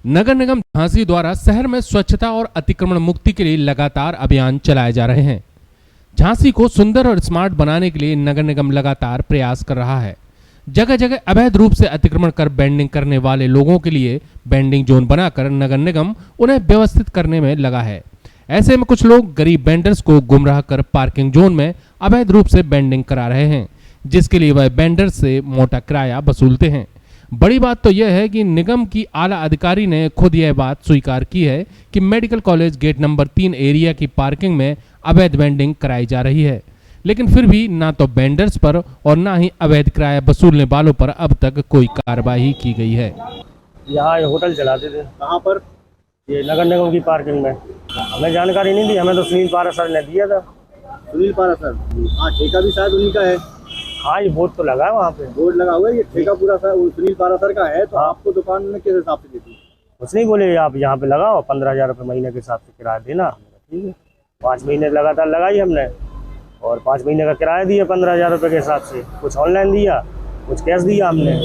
नगर निगम झांसी द्वारा शहर में स्वच्छता और अतिक्रमण मुक्ति के लिए लगातार अभियान चलाए जा रहे हैं। झांसी को सुंदर और स्मार्ट बनाने के लिए नगर निगम लगातार प्रयास कर रहा है। जगह जगह अवैध रूप से अतिक्रमण कर बेंडिंग करने वाले लोगों के लिए बेंडिंग जोन बनाकर नगर निगम उन्हें व्यवस्थित करने में लगा है। ऐसे में कुछ लोग गरीब बेंडर्स को गुमराह कर पार्किंग जोन में अवैध रूप से बेंडिंग करा रहे हैं, जिसके लिए वह बेंडर्स से मोटा किराया वसूलते हैं। बड़ी बात तो यह है कि निगम की आला अधिकारी ने खुद यह बात स्वीकार की है कि medical college gate number 3 area की पार्किंग में अवैध बेंडिंग कराई जा रही है, लेकिन फिर भी ना तो बेंडर्स पर और ना ही अवैध किराया वसूलने वालों पर अब तक कोई कार्रवाई की गई है। यहाँ ये होटल चलाते थे। कहाँ पर? ये नगर निगम की पार्किंग में। हमें जानकारी नहीं दी, हमें तो सुनील पारा सर ने दिया था। सुनील पारा सर? हाँ, ठेका भी शायद उन्हीं का है। हाँ, ये बोर्ड तो लगा है वहाँ पे। बोर्ड लगा हुआ है, ये ठेका पूरा सर सुनील पारा सर का है। तो आपको दुकान में किस हिसाब से देती? कुछ नहीं, बोले आप यहाँ पे लगाओ, 15,000 रुपये महीने के हिसाब से किराया देना। ठीक है, 5 महीने लगातार लगाई हमने और 5 महीने का किराया दिया 15,000 रुपये के हिसाब से। कुछ ऑनलाइन दिया, कुछ कैश दिया हमने।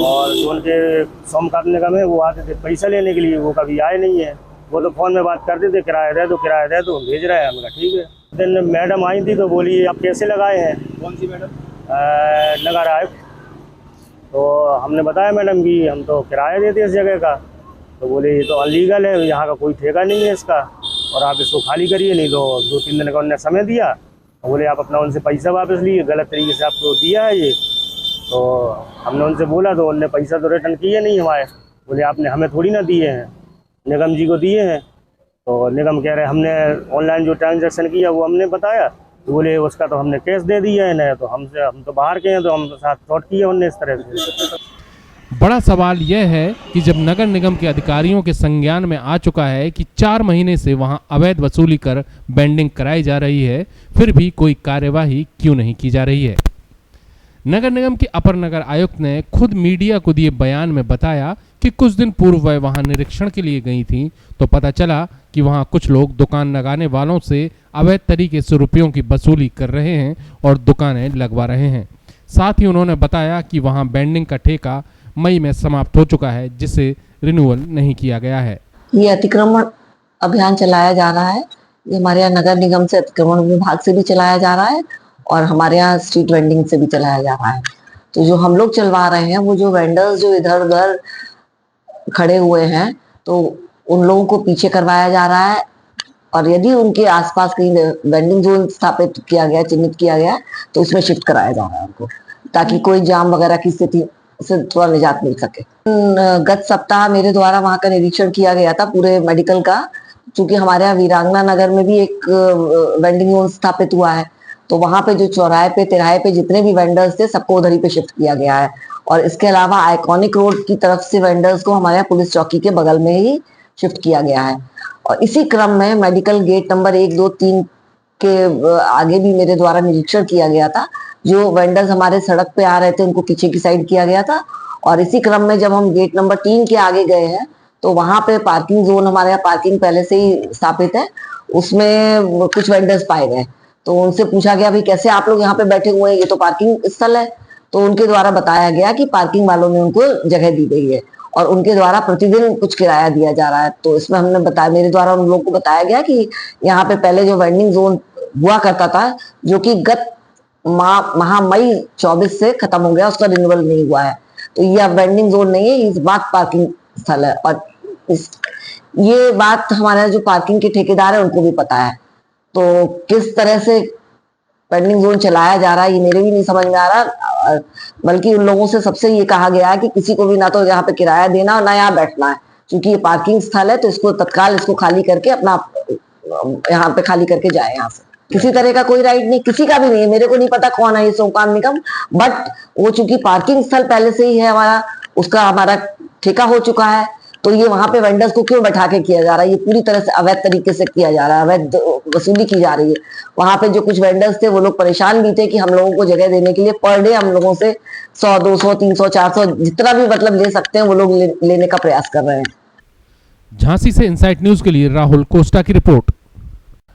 और जो उनके सोमनाथ निगम है वो आते थे पैसा लेने के लिए, वो कभी आए नहीं है। वो तो फ़ोन में बात करते थे, किराया दे दो किराया दे दो, भेज रहे हैं। हमने कहा ठीक है। दिन मैडम आई थी तो बोली आप कैसे लगाए हैं? कौन सी मैडम? नगर आयुक्त। तो हमने बताया मैडम कि हम तो किराया देते इस जगह का। तो बोले ये तो अनलीगल है, यहाँ का कोई ठेका नहीं है इसका, और आप इसको खाली करिए, नहीं तो 2-3 दिन का उन्होंने समय दिया। बोले आप अपना उनसे पैसा वापस लिए, गलत तरीके से आपको दिया है ये। तो हमने उनसे बोला तो उनने पैसा तो रिटर्न किए नहीं हमारे। बोले आपने हमें थोड़ी ना दिए हैं, निगम जी को दिए हैं। तो निगम कह रहे हमने ऑनलाइन जो ट्रांजैक्शन किया वो हमने बताया। तो बोले उसका तो हमने कैश दे दिया है ना, तो हम तो बाहर के हैं, तो हम साथ फ्रॉड किया उनने इस तरह से। बड़ा सवाल यह है कि जब नगर निगम के अधिकारियों के संज्ञान में आ चुका है कि 4 महीने से वहां अवैध वसूली कर बेंडिंग कराई जा रही है, फिर भी कोई कार्यवाही क्यों नहीं की जा रही है। नगर निगम के अपर नगर आयुक्त ने खुद मीडिया को दिए बयान में बताया कि कुछ दिन पूर्व वह वहां निरीक्षण के लिए गई थी तो पता चला कि वहां कुछ लोग दुकान लगाने वालों से अवैध तरीके से रुपयों की वसूली कर रहे हैं और दुकानें लगवा रहे हैं। साथ ही उन्होंने बताया कि वहां बेंडिंग का ठेका मई में समाप्त हो चुका है, जिसे रिन्यूअल नहीं किया गया है। ये अतिक्रमण अभियान चलाया जा रहा है। ये हमारे यहाँ नगर निगम से अतिक्रमण विभाग से भी चलाया जा रहा है और हमारे यहाँ स्ट्रीट वेंडिंग से भी चलाया जा रहा है। तो जो हम लोग चलवा रहे हैं, वो जो वेंडर्स जो इधर उधर खड़े हुए हैं, तो उन लोगों को पीछे करवाया जा रहा है। और यदि उनके आसपास कहीं वेंडिंग जोन स्थापित किया गया, चिन्हित किया गया, तो उसमें शिफ्ट कराया जा रहा है उनको, ताकि कोई जाम वगैरह की स्थिति से थोड़ा निजात मिल सके। गत सप्ताह मेरे द्वारा वहां का निरीक्षण किया गया था पूरे मेडिकल का, क्योंकि हमारे यहाँ वीरांगना नगर में भी एक वेंडिंग जोन स्थापित हुआ है। तो वहां पे जो चौराहे पे तिराहे पे जितने भी वेंडर्स थे, सबको उधर ही पे शिफ्ट किया गया है। और इसके अलावा आइकॉनिक रोड की तरफ से वेंडर्स को हमारे यहाँ पुलिस चौकी के बगल में ही शिफ्ट किया गया है। और इसी क्रम में मेडिकल गेट नंबर 1, 2, 3 के आगे भी मेरे द्वारा निरीक्षण किया गया था। जो वेंडर्स हमारे सड़क पे आ रहे थे, उनको पीछे की साइड किया गया था। और इसी क्रम में जब हम गेट नंबर 3 के आगे गए हैं, तो वहां पे पार्किंग जोन, हमारे यहाँ पार्किंग पहले से ही स्थापित है, उसमें कुछ वेंडर्स पाए गए। तो उनसे पूछा गया, भाई कैसे आप लोग यहाँ पे बैठे हुए हैं, ये तो पार्किंग स्थल है। तो उनके द्वारा बताया गया कि पार्किंग वालों ने उनको जगह दी गई है और उनके द्वारा प्रतिदिन कुछ किराया दिया जा रहा है। तो इसमें हमने बताया, मेरे द्वारा उन लोगों को बताया गया कि यहाँ पे पहले जो वेंडिंग जोन हुआ करता था, जो कि गत मई 24 से खत्म हो गया, उसका रिन्यूअल नहीं हुआ है। तो ये अब वेंडिंग जोन नहीं है, इस बात पार्किंग स्थल है। और ये बात हमारे जो पार्किंग के ठेकेदार है उनको भी पता है। तो किस तरह से वेंडिंग जोन चलाया जा रहा है, ये मेरे भी नहीं समझ में आ रहा। बल्कि उन लोगों से सबसे ये कहा गया है कि किसी को भी ना तो यहाँ पे किराया देना और ना यहाँ बैठना है, क्योंकि ये पार्किंग स्थल है। तो इसको तत्काल इसको खाली करके अपना यहाँ पे खाली करके जाए यहाँ से। किसी तरह का कोई राइट नहीं, किसी का भी नहीं है। मेरे को नहीं पता कौन है ये सोमनाथ निगम, बट वो चूंकि पार्किंग स्थल पहले से ही है हमारा, उसका हमारा ठेका हो चुका है। तो ये वहां पे वेंडर्स को क्यों बैठा के किया जा रहा है? ये पूरी तरह से अवैध तरीके से किया जा रहा है, अवैध वसूली की जा रही है। वहां पे जो कुछ वेंडर्स थे, वो लोग परेशान भी थे कि हम लोगों को जगह देने के लिए पर डे हम लोगों से 100, 200, 300, 400 जितना भी मतलब ले सकते हैं, वो लोग लेने का प्रयास कर रहे हैं। झांसी से इनसाइट न्यूज के लिए राहुल कोस्टा की रिपोर्ट।